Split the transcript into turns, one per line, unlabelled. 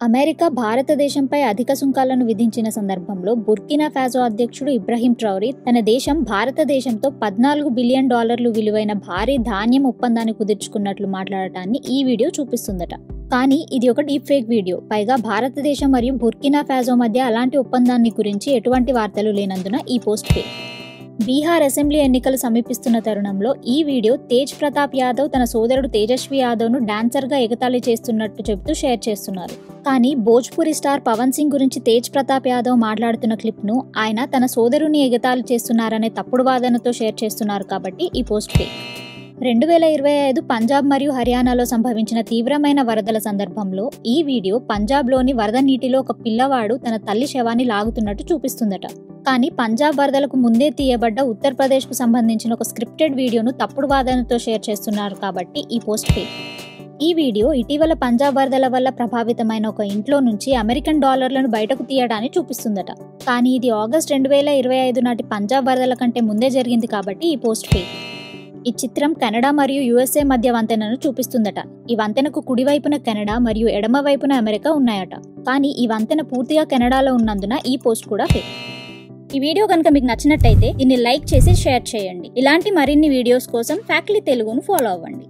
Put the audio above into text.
America భారతదేశంపై అధిక సుంకాలను విధించిన సందర్భంలో బుర్కినా ఫాసో అధ్యక్షుడు ఇబ్రహీం ట్రౌరీ తన దేశం భారతదేశంతో $14 బిలియన్ విలువైన భారీ ధాన్యం ఒప్పందాన్ని కుదుర్చుకున్నట్లు మాట్లాడటాన్ని ఈ వీడియో చూపిస్తుందట. కానీ ఇది ఒక డీప్ ఫేక్ వీడియో. పైగా భారతదేశం మరియు బుర్కినా ఫాసో మధ్య అలాంటి ఒప్పందాన్ని గురించి ఎటువంటి వార్తలు లేనందున ఈ పోస్ట్ ఫేక్. బీహార్ అసెంబ్లీ ఎన్నికలు సమీపిస్తున్న తరుణంలో ఈ వీడియో తేజ్ ప్రతాప్ యాదవ్ తన సోదరుడు తేజస్వి యాదవ్ను డాన్సర్గా ఎగతాళి చేస్తున్నట్టు చెబుతూ షేర్ చేస్తున్నారు. కానీ భోజ్పురి స్టార్ పవన్ సింగ్ గురించి తేజ్ ప్రతాప్ యాదవ్ మాట్లాడుతున్న క్లిప్ను ఆయన తన సోదరుని ఎగతాళి చేస్తున్నారనే తప్పుడు వాదనతో షేర్ చేస్తున్నారు కాబట్టి ఈ పోస్ట్ ఫేక్. 2025 పంజాబ్ మరియు హర్యానాలో సంభవించిన తీవ్రమైన వరదల సందర్భంలో ఈ వీడియో పంజాబ్లోని వరద నీటిలో ఒక పిల్లవాడు తన తల్లి శవాన్ని లాగుతున్నట్టు చూపిస్తుందట. కానీ పంజాబ్ వరదలకు ముందే తీయబడ్డ ఉత్తరప్రదేశ్కు సంబంధించిన ఒక స్క్రిప్టెడ్ వీడియోను తప్పుడు వాదనతో షేర్ చేస్తున్నారు కాబట్టి ఈ పోస్ట్ ఫేక్. ఈ వీడియో ఇటీవల పంజాబ్ వరదల వల్ల ప్రభావితమైన ఒక ఇంట్లో నుంచి అమెరికన్ డాలర్లను బయటకు తీయడాన్ని చూపిస్తుందట. కానీ ఇది ఆగస్ట్ 2025 నాటి పంజాబ్ వరదల కంటే ముందే జరిగింది కాబట్టి ఈ పోస్ట్ ఫేక్. ఈ చిత్రం కెనడా మరియు USA మధ్య వంతెనను చూపిస్తుందట. ఈ వంతెనకు కుడివైపున కెనడా మరియు ఎడమ వైపున అమెరికా ఉన్నాయట. కానీ ఈ వంతెన పూర్తిగా కెనడాలో ఉన్నందున ఈ పోస్ట్ కూడా ఫేక్. ఈ వీడియో కనుక మీకు నచ్చినట్టయితే దీన్ని లైక్ చేసి షేర్ చేయండి. ఇలాంటి మరిన్ని వీడియోస్ కోసం ఫ్యాక్ట్లీ తెలుగును ఫాలో అవ్వండి.